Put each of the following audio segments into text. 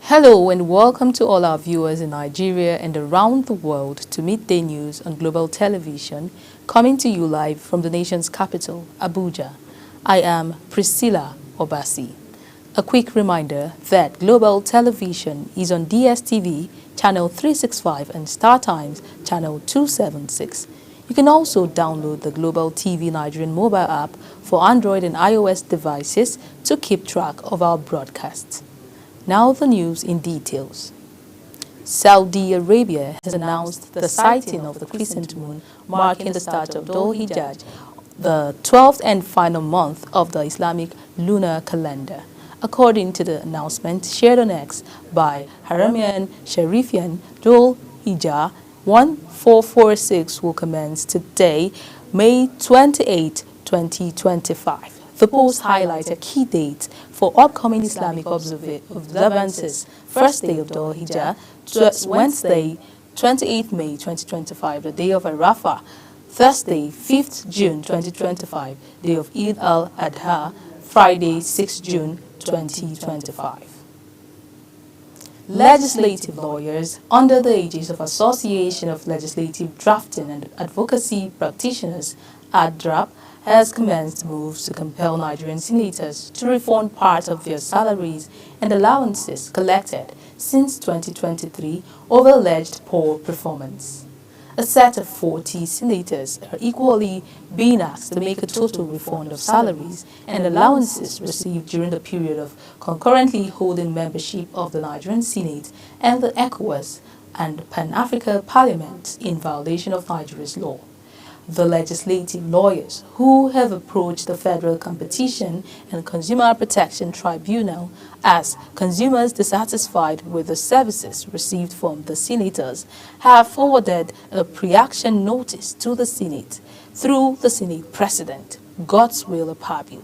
Hello and welcome to all our viewers in Nigeria and around the world to Midday News on Global Television, coming to you live from the nation's capital, Abuja. I am Priscilla Obasi. A quick reminder that Global Television is on DSTV, Channel 365 and StarTimes, Channel 276. You can also download the Global TV Nigerian mobile app for Android and iOS devices to keep track of our broadcasts. Now the news in details. Saudi Arabia has announced the sighting of the crescent moon, marking the start of Dhul Hijjah, the 12th and final month of the Islamic lunar calendar. According to the announcement shared on X by Haramian Sharifian, Dhul Hijjah 1446 will commence today, May 28, 2025. The post highlights a key date for upcoming Islamic observances. First day of Dhul Hijjah, Wednesday, 28th May 2025, the day of Arafah. Thursday, 5th June 2025, day of Eid al-Adha. Friday, 6th June 2025. Legislative lawyers under the aegis of Association of Legislative Drafting and Advocacy Practitioners, ADRAP, has commenced moves to compel Nigerian senators to refund part of their salaries and allowances collected since 2023 over alleged poor performance. A set of 40 senators are equally being asked to make a total refund of salaries and allowances received during the period of concurrently holding membership of the Nigerian Senate and the ECOWAS and Pan-Africa Parliament in violation of Nigeria's law. The legislative lawyers who have approached the Federal Competition and Consumer Protection Tribunal as consumers dissatisfied with the services received from the senators have forwarded a pre-action notice to the Senate through the Senate President, Godswill Akpabio.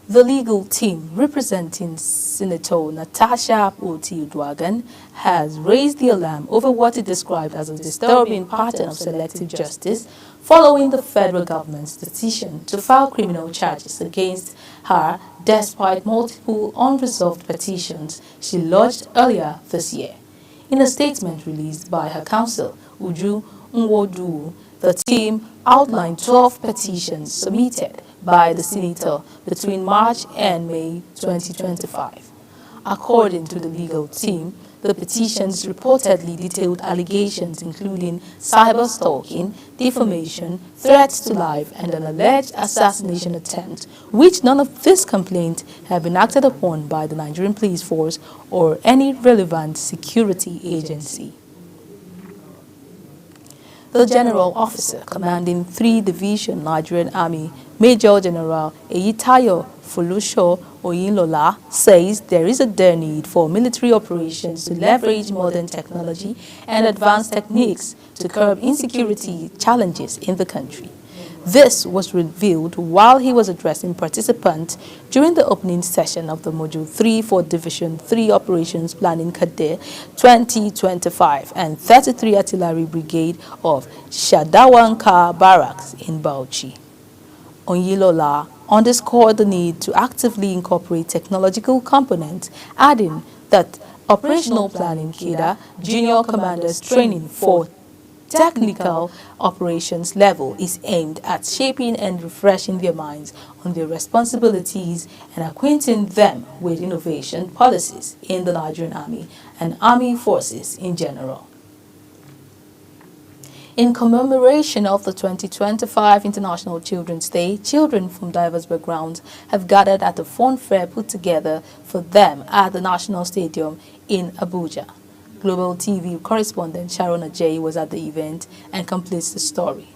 The legal team representing Senator Natasha Oti-Uduaghan has raised the alarm over what it described as a disturbing pattern of selective justice following the federal government's decision to file criminal charges against her despite multiple unresolved petitions she lodged earlier this year. In a statement released by her counsel, Uju Nwodu, the team outlined 12 petitions submitted by the senator between March and May 2025. According to the legal team, the petitions reportedly detailed allegations including cyber-stalking, defamation, threats to life, and an alleged assassination attempt, which none of these complaints have been acted upon by the Nigerian Police Force or any relevant security agency. The General Officer commanding 3 Division Nigerian Army, Major General Eyitayo Folusho Oyinlola, says there is a dire need for military operations to leverage modern technology and advanced techniques to curb insecurity challenges in the country. This was revealed while he was addressing participants during the opening session of the Module 3 for Division 3 Operations Planning Cadet 2025 and 33 Artillery Brigade of Shadawanka Barracks in Bauchi. Onyilola underscored the need to actively incorporate technological components, adding that operational planning cadre junior commanders training for technical operations level is aimed at shaping and refreshing their minds on their responsibilities and acquainting them with innovation policies in the Nigerian Army and Army forces in general. In commemoration of the 2025 International Children's Day, children from diverse backgrounds have gathered at a fun fair put together for them at the National Stadium in Abuja. Global TV correspondent Sharon Ajay was at the event and completes the story.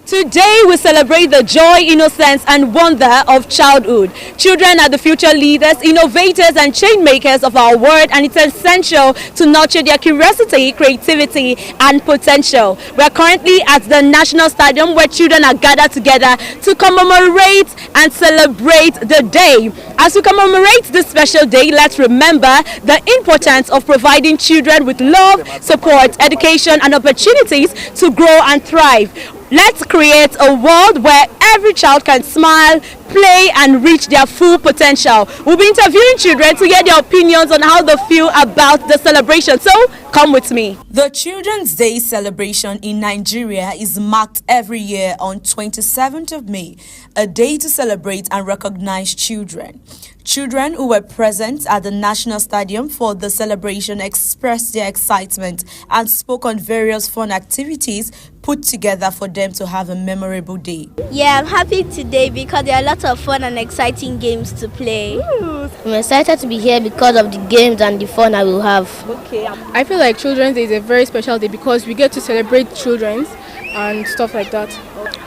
Today we celebrate the joy, innocence and wonder of childhood. Children are the future leaders, innovators and change makers of our world, and it's essential to nurture their curiosity, creativity and potential. We are currently at the National Stadium where children are gathered together to commemorate and celebrate the day. As we commemorate this special day, let's remember the importance of providing children with love, support, education and opportunities to grow and thrive. Let's create a world where every child can smile, play and reach their full potential. We'll be interviewing children to get their opinions on how they feel about the celebration. So come with me. The Children's Day celebration in Nigeria is marked every year on 27th of May, a day to celebrate and recognize children. Children who were present at the National Stadium for the celebration expressed their excitement and spoke on various fun activities put together for them to have a memorable day. Yeah, I'm happy today because there are lots of fun and exciting games to play. I'm excited to be here because of the games and the fun I will have. Okay. I feel like Children's Day is a very special day because we get to celebrate children and stuff like that.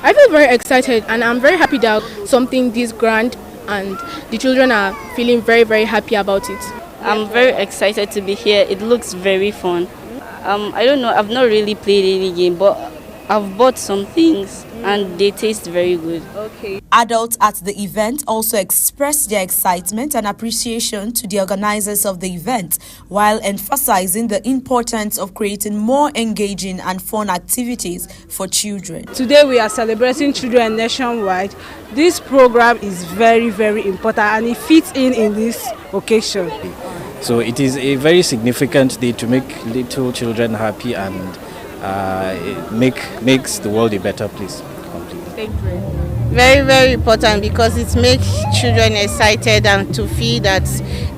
I feel very excited and I'm very happy that something this grand and the children are feeling very, very happy about it. I'm very excited to be here. It looks very fun. I don't know, I've not really played any game, but I've bought some things and they taste very good. Okay. Adults at the event also expressed their excitement and appreciation to the organizers of the event, while emphasizing the importance of creating more engaging and fun activities for children. Today we are celebrating children nationwide. This program is very, very important and it fits in this occasion. So it is a very significant day to make little children happy and it makes the world a better place. Thank you. Very, very important because it makes children excited and to feel that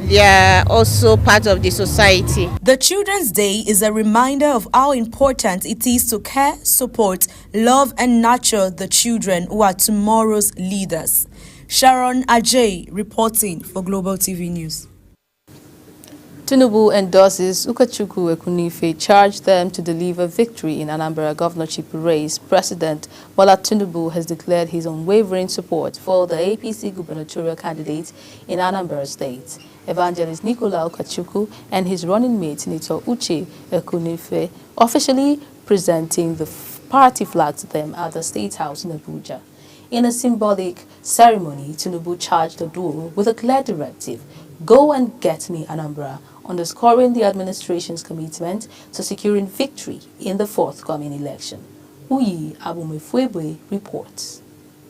they are also part of the society. The Children's Day is a reminder of how important it is to care, support, love and nurture the children who are tomorrow's leaders. Sharon Ajay reporting for Global TV News. Tinubu endorses Ukachukwu Ekunife, charged them to deliver victory in Anambra governorship race. President Bola Tinubu has declared his unwavering support for the APC gubernatorial candidate in Anambra State. Evangelist Nicola Ukachukwu and his running mate Senator Uche Ekunife officially presenting the party flag to them at the State House in Abuja. In a symbolic ceremony, Tinubu charged the duo with a clear directive: go and get me Anambra, underscoring the administration's commitment to securing victory in the forthcoming election. Uyi Abumefwebe reports.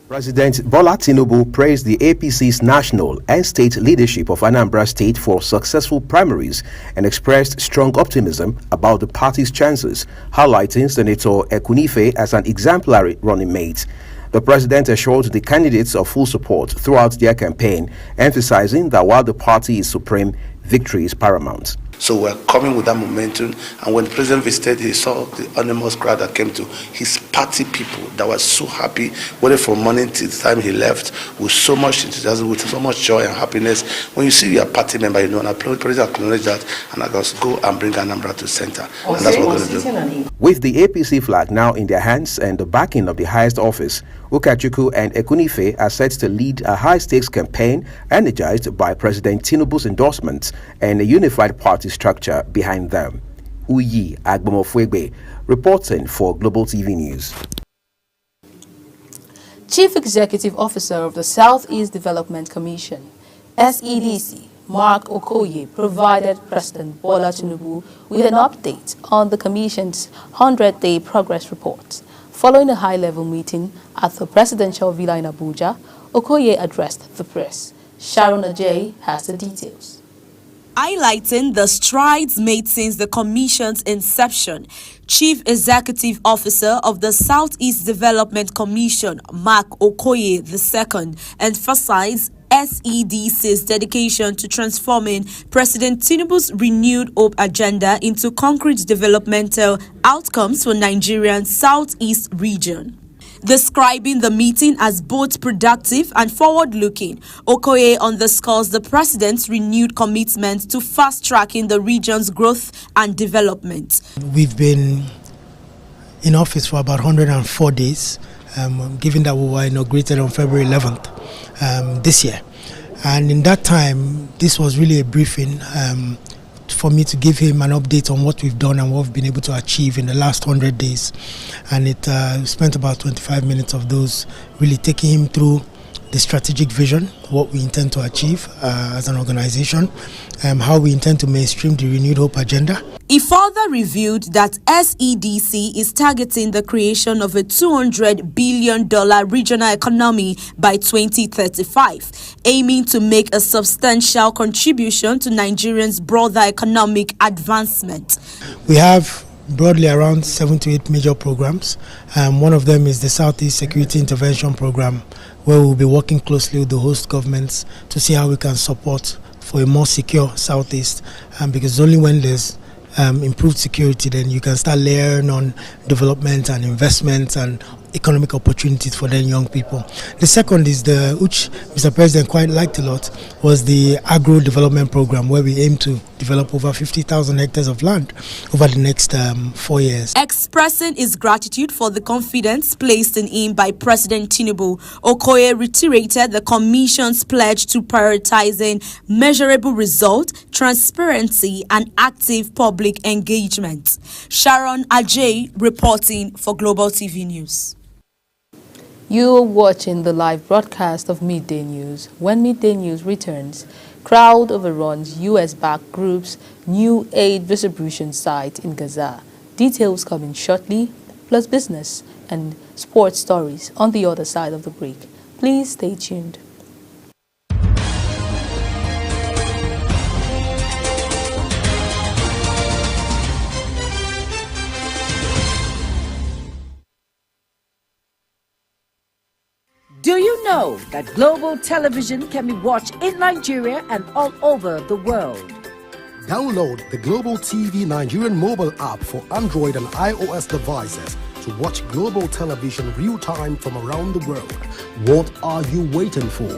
President Bola Tinubu praised the APC's national and state leadership of Anambra State for successful primaries and expressed strong optimism about the party's chances, highlighting Senator Ekunife as an exemplary running mate. The president assured the candidates of full support throughout their campaign, emphasizing that while the party is supreme, victory is paramount. So we're coming with that momentum, and when the president visited, he saw the enormous crowd that came to his party people that were so happy, whether from morning till the time he left, with so much enthusiasm, with so much joy and happiness. When you see your party member, you know, and the president acknowledge that, and I goes, go and bring Anambra to center, and that's what we're going to do. With the APC flag now in their hands and the backing of the highest office, Ukachukwu and Ekunife are set to lead a high-stakes campaign energized by President Tinubu's endorsements and a unified party structure behind them. Uyi Agbomofwegbe reporting for Global TV News. Chief Executive Officer of the Southeast Development Commission, SEDC, Mark Okoye, provided President Bola Tinubu with an update on the Commission's 100-day progress report. Following a high-level meeting at the presidential villa in Abuja, Okoye addressed the press. Sharon Ajay has the details. Highlighting the strides made since the Commission's inception, Chief Executive Officer of the Southeast Development Commission, Mark Okoye II, emphasized SEDC's dedication to transforming President Tinubu's renewed hope agenda into concrete developmental outcomes for Nigeria's Southeast region. Describing the meeting as both productive and forward-looking, Okoye underscores the president's renewed commitment to fast-tracking the region's growth and development. We've been in office for about 104 days, given that we were inaugurated on February 11th this year. And in that time, this was really a briefing for me to give him an update on what we've done and what we've been able to achieve in the last 100 days. And it spent about 25 minutes of those really taking him through the strategic vision, what we intend to achieve as an organization, how we intend to mainstream the Renewed Hope agenda. He further revealed that SEDC is targeting the creation of a $200 billion regional economy by 2035, aiming to make a substantial contribution to Nigerians' broader economic advancement. We have broadly around 7 to 8 major programs. One of them is the Southeast Security Intervention Program, where we'll be working closely with the host governments to see how we can support for a more secure Southeast, because only when there's improved security, then you can start layering on development and investment and economic opportunities for the young people. The second is which Mr. President quite liked a lot, was the agro development program, where we aim to develop over 50,000 hectares of land over the next 4 years. Expressing his gratitude for the confidence placed in him by President Tinubu, Okoye reiterated the Commission's pledge to prioritizing measurable results, transparency, and active public engagement. Sharon Ajay reporting for Global TV News. You're watching the live broadcast of Midday News. When Midday News returns, crowd overruns US-backed group's new aid distribution site in Gaza. Details coming shortly, plus business and sports stories on the other side of the break. Please stay tuned. Do you know that global television can be watched in Nigeria and all over the world? Download the Global TV Nigerian mobile app for Android and iOS devices to watch global television real-time from around the world. What are you waiting for?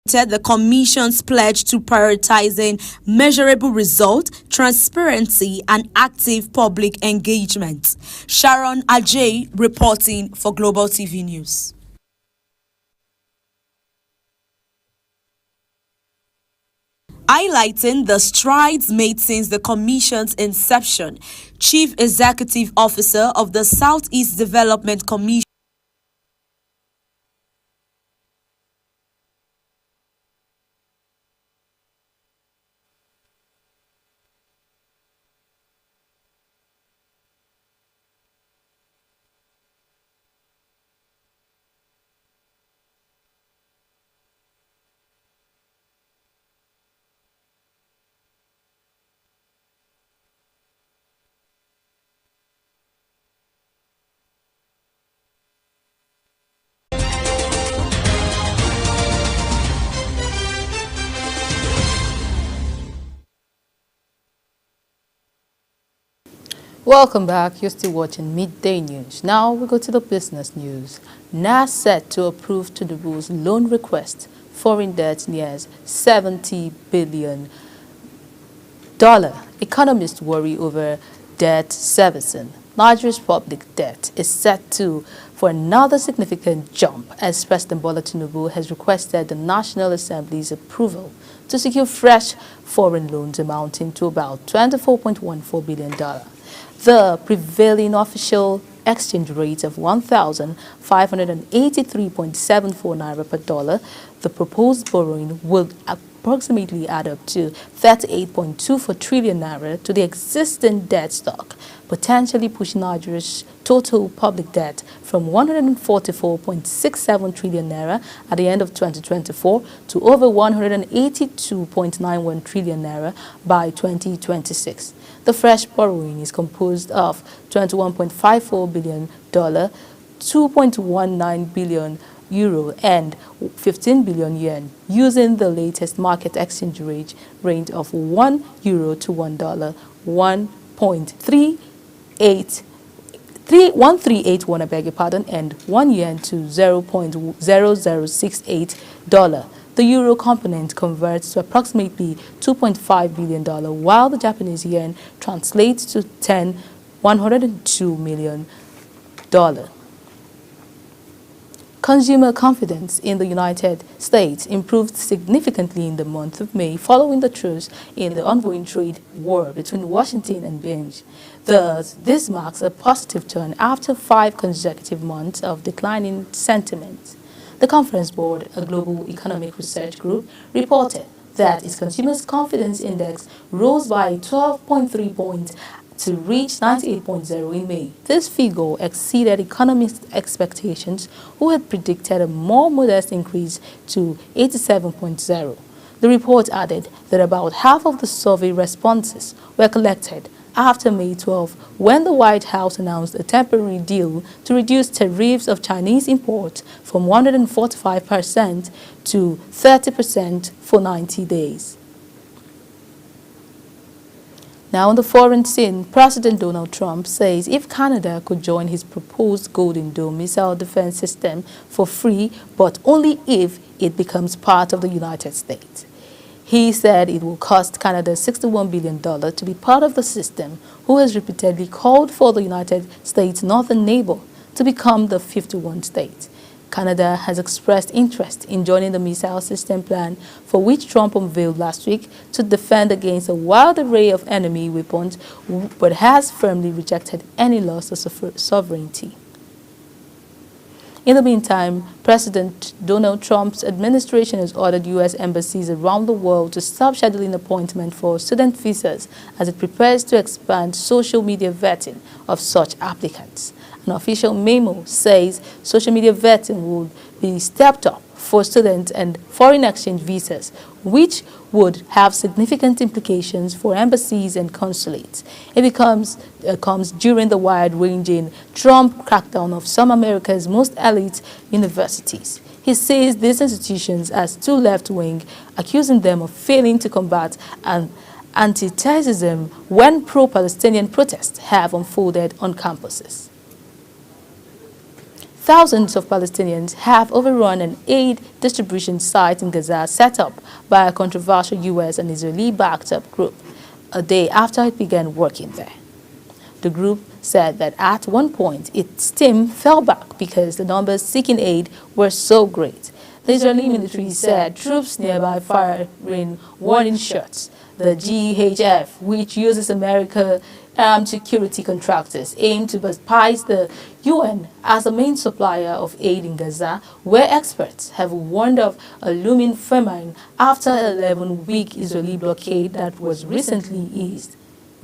The Commission's pledge to prioritizing measurable results, transparency, and active public engagement. Sharon Ajay reporting for Global TV News. Highlighting the strides made since the Commission's inception, Chief Executive Officer of the Southeast Development Commission, Welcome back. You're still watching Midday News. Now we go to the business news. NAS set to approve Tinubu's loan request. Foreign debt nears $70 billion. Economists worry over debt servicing. Nigeria's public debt is set for another significant jump as President Bola Tinubu has requested the National Assembly's approval to secure fresh foreign loans amounting to about $24.14 billion. The prevailing official exchange rate of 1,583.74 naira per dollar, the proposed borrowing will approximately add up to 38.24 trillion naira to the existing debt stock, potentially pushing Nigeria's total public debt from 144.67 trillion naira at the end of 2024 to over 182.91 trillion naira by 2026. The fresh borrowing is composed of $21.54 billion, €2.19 billion and 15 billion yen, using the latest market exchange rate range of €1 to $1, 1381, I beg your pardon, and 1 yen to $0.0068. The euro component converts to approximately $2.5 billion, while the Japanese yen translates to $102 million. Consumer confidence in the United States improved significantly in the month of May following the truce in the ongoing trade war between Washington and Beijing. This marks a positive turn after 5 consecutive months of declining sentiment. The Conference Board, a global economic research group, reported that its consumers' confidence index rose by 12.3 points to reach 98.0 in May. This figure exceeded economists' expectations, who had predicted a more modest increase to 87.0. The report added that about half of the survey responses were collected after May 12, when the White House announced a temporary deal to reduce tariffs of Chinese imports from 145% to 30% for 90 days. Now on the foreign scene, President Donald Trump says if Canada could join his proposed Golden Dome missile defense system for free, but only if it becomes part of the United States. He said it will cost Canada $61 billion to be part of the system, who has repeatedly called for the United States' northern neighbor to become the 51st state. Canada has expressed interest in joining the missile system plan, for which Trump unveiled last week to defend against a wide array of enemy weapons, but has firmly rejected any loss of sovereignty. In the meantime, President Donald Trump's administration has ordered U.S. embassies around the world to stop scheduling appointments for student visas as it prepares to expand social media vetting of such applicants. An official memo says social media vetting will be stepped up for student and foreign exchange visas, which would have significant implications for embassies and consulates. It comes during the wide-ranging Trump crackdown of some of America's most elite universities. He says these institutions are too left-wing, accusing them of failing to combat anti-terrorism when pro-Palestinian protests have unfolded on campuses. Thousands of Palestinians have overrun an aid distribution site in Gaza set up by a controversial U.S. and Israeli-backed-up group a day after it began working there. The group said that at one point its team fell back because the numbers seeking aid were so great. The Israeli military said troops nearby firing warning shots. The GHF, which uses American armed security contractors, aimed to bypass the UN as the main supplier of aid in Gaza, where experts have warned of a looming famine after an 11-week Israeli blockade that was recently eased.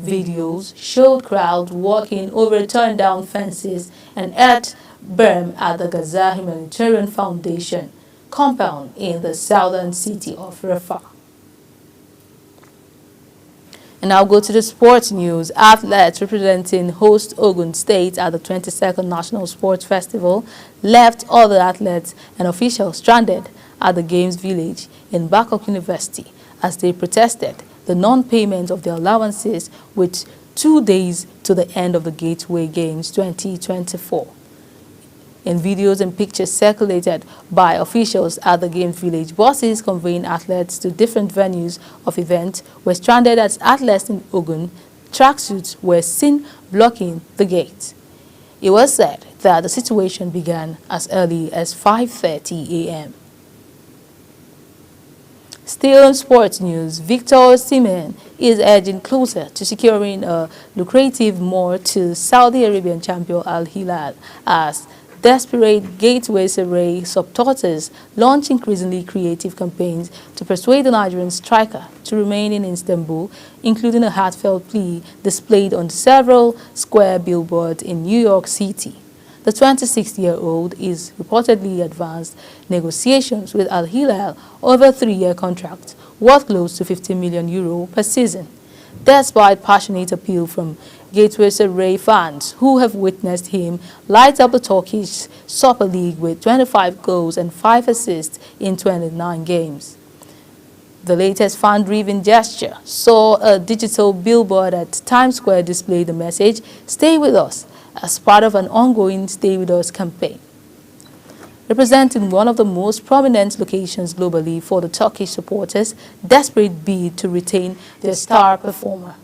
Videos showed crowds walking over torn-down fences and earth berm at the Gaza Humanitarian Foundation compound in the southern city of Rafah. And now go to the sports news. Athletes representing host Ogun State at the 22nd National Sports Festival left other athletes and officials stranded at the Games Village in Babcock University as they protested the non-payment of their allowances with 2 days to the end of the Gateway Games 2024. In videos and pictures circulated by officials at the Games Village, buses conveying athletes to different venues of events were stranded as athletes in Ogun tracksuits were seen blocking the gate. It was said that the situation began as early as 5:30 a.m. Still in sports news, Victor Osimhen is edging closer to securing a lucrative more to Saudi Arabian champion Al Hilal as desperate Gateway Array supporters launch increasingly creative campaigns to persuade the Nigerian striker to remain in Istanbul, including a heartfelt plea displayed on several square billboards in New York City. The 26-year-old is reportedly advanced negotiations with Al Hilal over a 3-year contract worth close to €50 million per season. Despite passionate appeal from Gateway Array fans who have witnessed him light up the Turkish Super League with 25 goals and 5 assists in 29 games. The latest fan-driven gesture saw a digital billboard at Times Square display the message, "Stay with us," as part of an ongoing Stay With Us campaign. Representing one of the most prominent locations globally for the Turkish supporters' desperate bid to retain their star performer.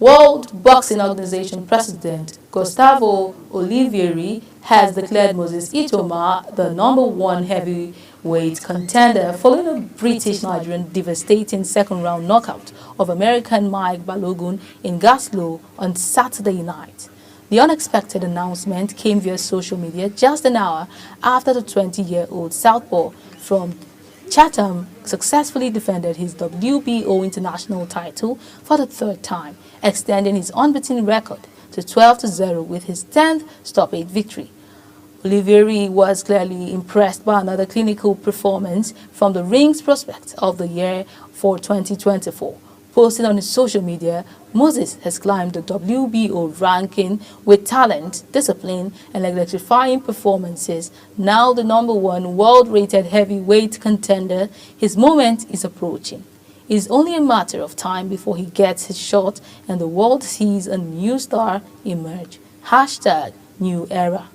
World Boxing Organization President Gustavo Olivieri has declared Moses Itoma the #1 heavyweight contender following a British-Nigerian devastating second-round knockout of American Mike Balogun in Glasgow on Saturday night. The unexpected announcement came via social media just an hour after the 20-year-old southpaw from Chatham successfully defended his WBO international title for the 3rd time, extending his unbeaten record to 12-0 with his 10th stoppage victory. Olivieri was clearly impressed by another clinical performance from the ring's prospect of the year for 2024. Posting on his social media, Moses has climbed the WBO ranking with talent, discipline, and electrifying performances. Now the #1 world-rated heavyweight contender, his moment is approaching. It is only a matter of time before he gets his shot and the world sees a new star emerge. #New Era.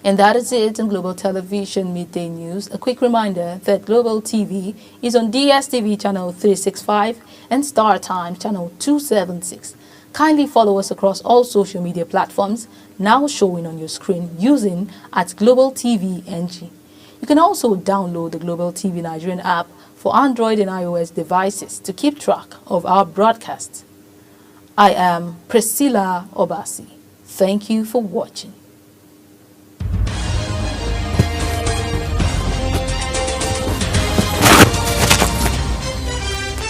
And that is it on Global Television Midday News. A quick reminder that Global TV is on DSTV channel 365 and Star Times channel 276. Kindly follow us across all social media platforms now showing on your screen using @Global TV NG. You can also download the Global TV Nigerian app for Android and iOS devices to keep track of our broadcasts. I am Priscilla Obasi. Thank you for watching.